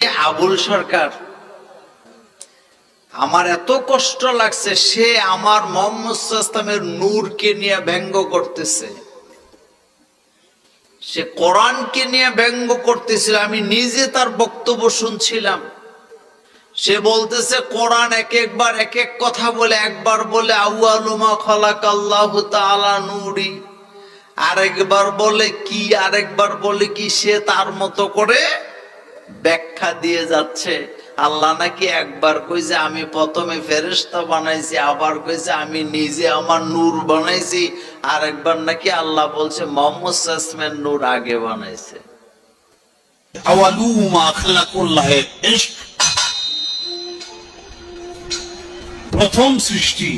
আবুল সরকার, আমার এত কষ্ট লাগছে, সে আমার মোহাম্মদ ইসলামের নূরকে নিয়ে ব্যঙ্গ করতেছে, সে কোরআনকে নিয়ে ব্যঙ্গ করতেছিল। আমি নিজে তার বক্তব্য শুনছিলাম। সে বলতেছে কোরআন এক একবার এক এক কথা বলে, একবার বলে আউয়ালু মা খালাকাল্লাহু তাআলা নূরি, আরেকবার বলে কি, আরেকবার বলে কি, সে তার মতো করে ব্যাখ্যা দিয়ে যাচ্ছে। আল্লাহ নাকি একবার কইছে আমি প্রথমে ফেরেশতা বানাইছি, আবার কইছে আমি নিজে আমার নূর বানাইছি, আর একবার নাকি আল্লাহ বলছে মুহাম্মদ সাল্লাল্লাহু নূর আগে বানাইছে। আওয়ালু মা খালাকুল্লাহ ইশক, প্রথম সৃষ্টি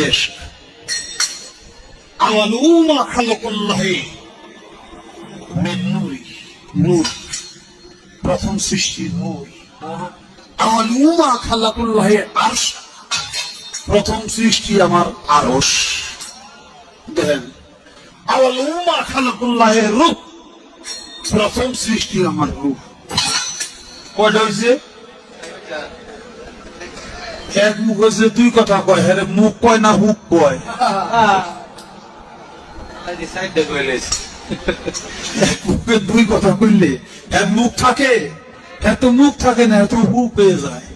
ইশক। আওয়ালু মা খালাকুল্লাহ মিন নূরি, নূর, প্রথম সৃষ্টি নূর। আওয়ালু মা খালাকুল্লাহ আরশ, প্রথম সৃষ্টি আমার আরশ। দেখেন, আওয়ালু মা খালাকুল্লাহ রূহ, প্রথম সৃষ্টি আমার রূহ। কয়টা হয়েছে? এক মুখ হয়েছে, দুই কথা কয়। হ্যাঁ, মুখ কয় না হুক কয়? এক মুখে দুই কথা কইলে এক মুখ থাকে, এত মুখ থাকে না, এত হুক হয়ে যায়।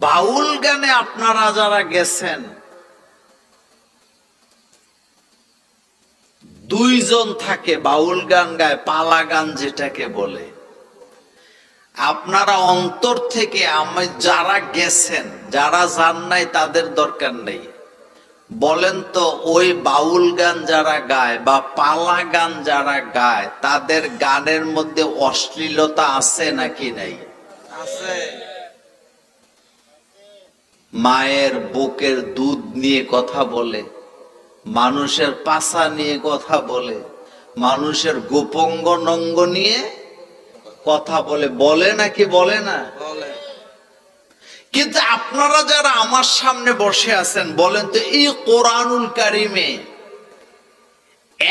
বাউল গানে আপনারা যারা গেছেন, দুইজন থাকে বাউল গান গায়, পালা গান যেটাকে বলে। আপনারা অন্তর থেকে, আমি যারা গেছেন, যারা যান নাই তাদের দরকার নেই, বলেন তো ওই বাউল গান যারা গায় বা পালা গান যারা গায়, তাদের গানের মধ্যে অশ্লীলতা আছে নাকি নাই? আছে। মায়ের বুকের দুধ নিয়ে কথা বলে, মানুষের পাছা নিয়ে কথা বলে, মানুষের গোপঙ্গ নঙ্গ নিয়ে কথা বলে, বলে নাকি বলে না? কিন্তু আপনারা যারা আমার সামনে বসে আছেন, বলেন তো এই কোরআনুল কারিমে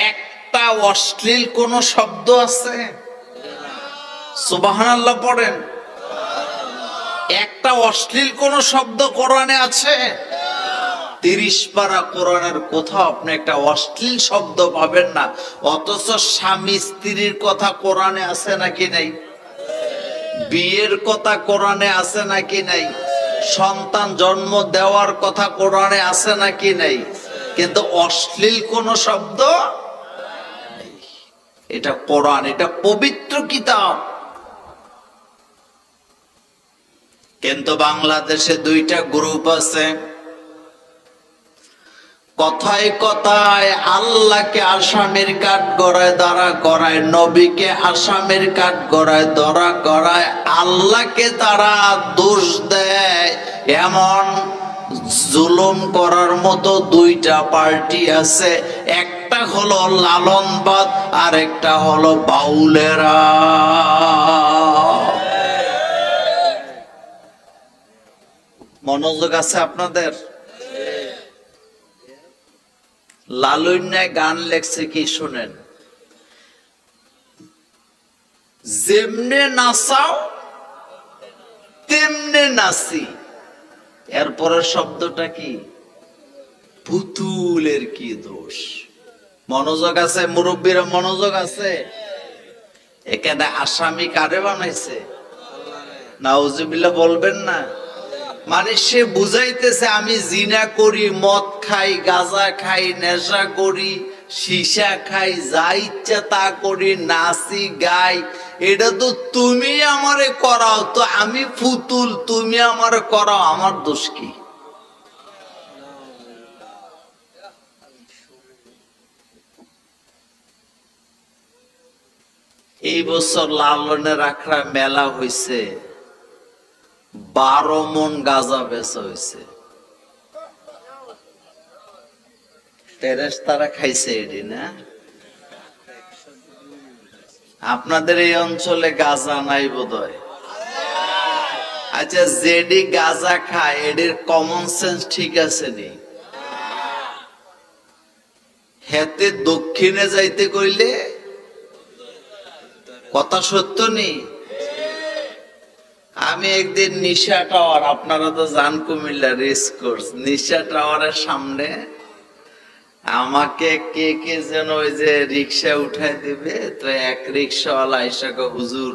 একটা অশ্লীল কোন শব্দ আছে? সুবহানাল্লাহ পড়েন। একটা অশ্লীল কোন শব্দ কোরআনে আছে? 30 পারা কোরআনের কোথাও আপনি একটা অশ্লীল শব্দ পাবেন না। অথচ স্বামী স্ত্রীর কথা কোরআনে আছে নাকি নাই? বিয়ের কথা কোরআনে আছে নাকি নাই? সন্তান জন্ম দেওয়ার কথা কোরআনে আছে নাকি নাই? কিন্তু অশ্লীল কোন শব্দ নেই। এটা কোরআন, এটা পবিত্র কিতাব। কিন্তু বাংলাদেশে দুইটা গ্রুপ আছে, কথায় কথায় আল্লাহকে আসামির কাঠ গড়ায় দাঁড়া করায়, নবীকে আসামির কাঠ গড়ায় দাঁড়া করায়, আল্লাহকে তারা দোষ দেয়। এমন জুলুম করার মতো দুইটা পার্টি আছে, একটা হলো লালনবাদ আর একটা হলো বাউলেরা। মনোযোগ আছে আপনাদের? লালুন্যায় গান লেখছে কি শুনেন, যেমনে নাচাও তেমনে নাচি। এরপরের শব্দটা কি? পুতুলের কি দোষ? মনোযোগ আছে মুরব্বীরা? মনোযোগ আছে? এখানে আসামি কারে বানাইছে? নাউজুবিল্লাহ বলবেন না? মানে সে বুঝাইতেছে আমি জিনা করি, মদ খাই, গাঁজা খাই, নেশা করি, সীসা খাই, যা ইচ্ছা তা করি, নাচি গাই। এটা তো তুমি আমারে করাও, তো আমি পুতুল, তুমি আমারে করাও, আমার দোষ কি? এই বছর লালনের আখড়া মেলা হইছে, 12 মন গাঁজা বেচা হয়েছে। ফেরেশতারা খাইছে এটি না? আপনাদের এই অঞ্চলে গাঁজা নাই বোধহয়। আচ্ছা, যেডি গাঁজা খায় এটির কমন সেন্স ঠিক আছে নি? হেতে দক্ষিণে যাইতে কইলে কথা সত্য নেই? আমি একদিন নিশা টাওয়ার, আপনারা তো জান কুমিল্লা রেস কোর্স, নিশা টাওয়ারের সামনে আমাকে কে কে যেন ওই যে রিক্সা উঠাই দিবে, তো এক রিক্সাওয়ালা আইসাকে, হুজুর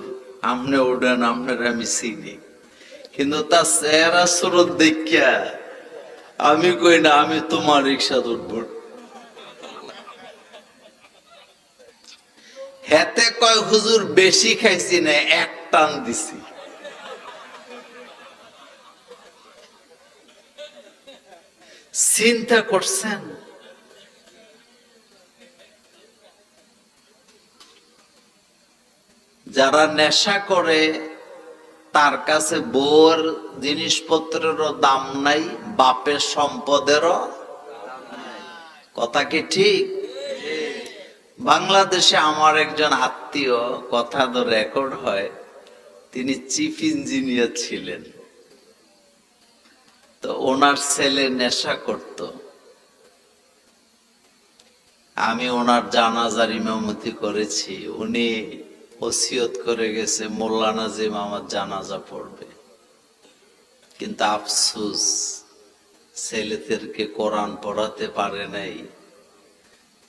আমনে উঠেন, আপনার আমি চিনি, কিন্তু তার চেহারা স্রোত দেখিয়া আমি কই না, আমি তোমার রিক্সা উঠব। হেতে কয় হুজুর বেশি খাইছি না, এক টান দিছি। চিন্তা করছেন? যারা নেশা করে তার কাছে বউর জিনিসপত্রেরও দাম নাই, বাপের সম্পদেরও। কথা কি ঠিক? বাংলাদেশে আমার একজন আত্মীয়, কথা তো রেকর্ড হয়, তিনি চিফ ইঞ্জিনিয়ার ছিলেন। তো ওনার ছেলে নেশা করত। আমি ওনার জানাজার ইমামতি করেছি। উনি ওসিয়ত করে গেছে মোল্লা নাজিম আমার জানাজা পড়বে, কিন্তু আফসোস ছেলেদেরকে কোরআন পড়াতে পারে নাই।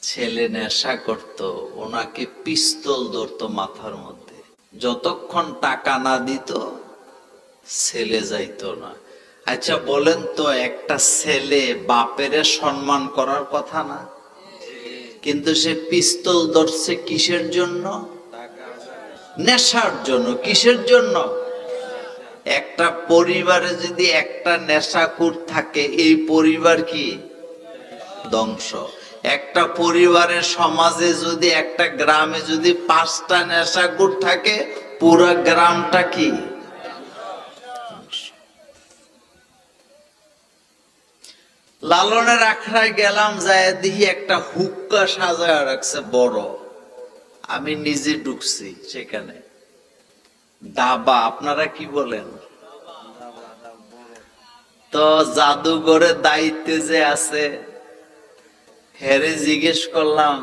ছেলে নেশা করত, ওনাকে পিস্তল ধরতো মাথার মধ্যে, যতক্ষণ টাকা না দিত ছেলে যাইতো না। আচ্ছা বলেন তো, একটা ছেলে বাপের সম্মান করার কথা না? কিন্তু সে পিস্তল ধরছে কিসের জন্য? নেশার জন্য। কিসের জন্য? একটা পরিবারে যদি একটা নেশাখোর থাকে, এই পরিবার কি ধ্বংস। একটা পরিবারের সমাজে যদি, একটা গ্রামে যদি 5টা নেশাখোর থাকে, পুরো গ্রামটা কি? লালনের আখড়ায় গেলাম, যায় দেখি একটা হুক্কা সাজায় রাখছে বড়। আমি নিজে ঢুকছি সেখানে। দাবা, আপনারা কি বলেন? তো জাদুঘরের দায়িত্বে যে আছে, হেরে জিজ্ঞেস করলাম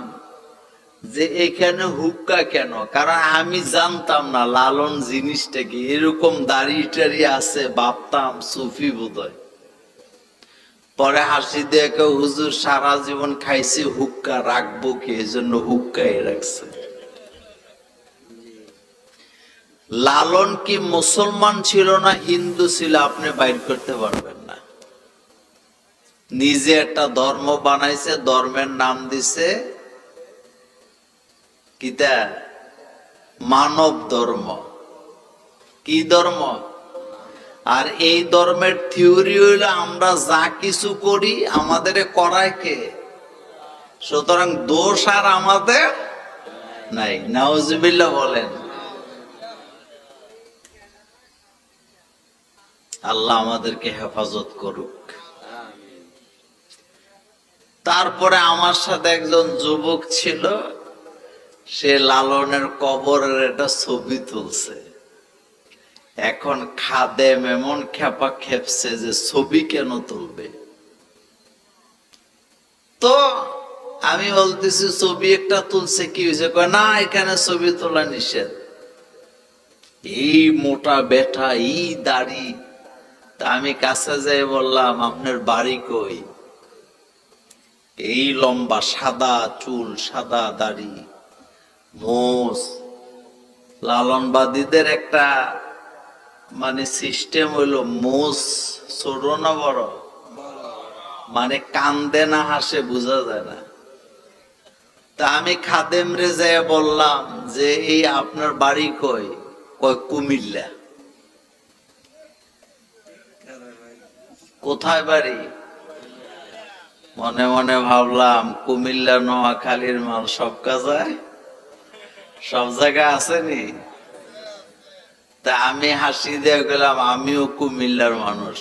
যে এখানে হুক্কা কেন? কারণ আমি জানতাম না লালন জিনিসটা কি। এরকম দাড়ি টাড়ি আছে, ভাবতাম সুফি বোধহয়। পরে হাসি দিয়ে কেউ, হুজুর সারা জীবন খাইছি হুক্কা, রাখবো কি, এই জন্য হুক্কাই রাখছে। লালন কি মুসলমান ছিল না হিন্দু ছিল আপনি বাইর করতে পারবেন না। নিজে একটা ধর্ম বানাইছে, ধর্মের নাম দিছে কিতা? মানব ধর্ম। কি ধর্ম? আর এই ধর্মের থিওরি হইলো আমরা যা কিছু করি আমাদের করায় কে? সুতরাং দোষ আর আমাদের নাই। নাউজুবিল্লাহ বলেন। আল্লাহ আমাদেরকে হেফাজত করুক। তারপরে আমার সাথে একজন যুবক ছিল, সে লালনের কবরের একটা ছবি তুলছে। এখন খাদেম এমন খেপা খেপছে যে ছবি কেন তুলবে। তো আমি বলতেছি ছবি একটা তুলছে, কি হয়েছে? কয় না, এখানে ছবি তোলা নিষেধ। এই মোটা বেটা, এই দাড়ি। তা আমি কাছে যাই বললাম, আপনার বাড়ি কই? এই লম্বা সাদা চুল, সাদা দাড়ি, মোষ। লালনবাদীদের একটা মানে সিস্টেম হইলো, মোষ ছোট না বড়, মানে কান্দে না হাসে বোঝা যায় না। তা আমি খাদেম রে যাই বললাম যে এই আপনার বাড়ি কই? কয় কুমিল্লা। কোথায় বাড়ি? মনে মনে ভাবলাম কুমিল্লা নোয়াখালীর মাল সব কাজায়, সব জায়গায় আসেনি। তা আমি হাসি দিয়ে গেলাম, আমিও কুমিল্লার মানুষ।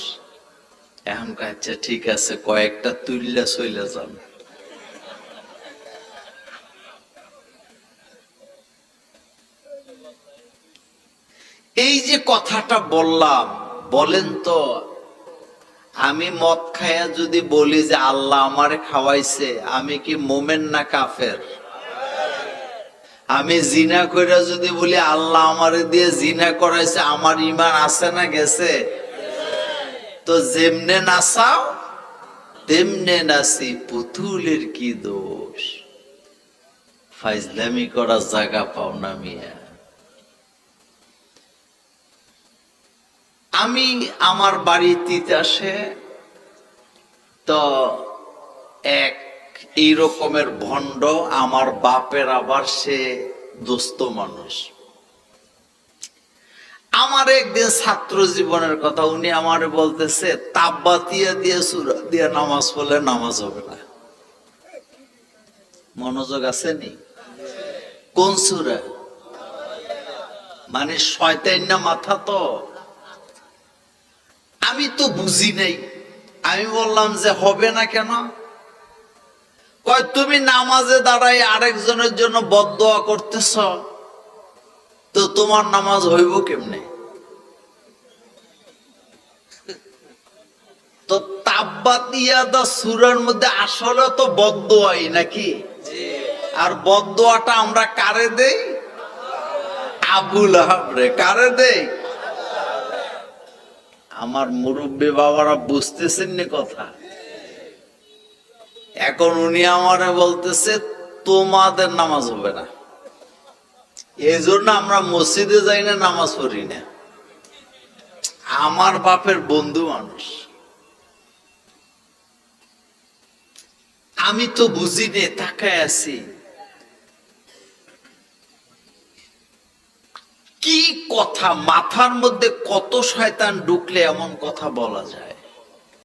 এখন আচ্ছা ঠিক আছে, কয়েকটা তুললা চলে যান। এই যে কথাটা বললাম, বলেন তো, আমি মদ খাইয়া যদি বলি যে আল্লাহ আমারে খাওয়াইছে, আমি কি মোমেন না কাফের? আমি জিনা কইরা যদি বলি আল্লাহ আমারে দিয়ে জিনা করাইছে, আমার ঈমান আছে না গেছে? তো যেমনে নাচাও তেমনে নাচি, পুতুলের কি দোষ? ফাইজলামি করার জায়গা পাও না মিয়া। আমি আমার বাড়ি তিতাসে তো এক এই রকমের ভণ্ড, আমার বাপের আবার সে দোস্ত মানুষ। আমার একদিন ছাত্র জীবনের কথা, উনি আমারে বলতেছে তাব্বাতিয়া দিয়ে সূরা দিয়ে নামাজ পড়লে নামাজ হবে না। মনোযোগ আছে নি? কোন সূরা? মানে শয়তান না মাথা তো। আমি তো বুঝি নাই। আমি বললাম যে হবে না কেন? কয় তুমি নামাজে দাঁড়াই আরেকজনের জন্য বদদোয়া করতেছ, তো তোমার নামাজ হইব কেমনে? তো তাব্বাত ইয়াদা সূরার মধ্যে আসলে তো বদদোয়াই নাকি? আর বদদোয়াটা আমরা কারে দেই? আবু লাহাব রে। কারে দেই? আমার মুরব্বী বাবারা বুঝতেছেন না কথা। এখন উনি আমারে বলতেছে তোমাদের নামাজ হবে না, এই জন্য আমরা মসজিদে যাই না, নামাজ পড়ি না। আমার বাপের বন্ধু মানুষ, আমি তো বুঝি নে, তাকায় আছি। কি কথা মাথার মধ্যে কত শয়তান ঢুকলে এমন কথা বলা যায়?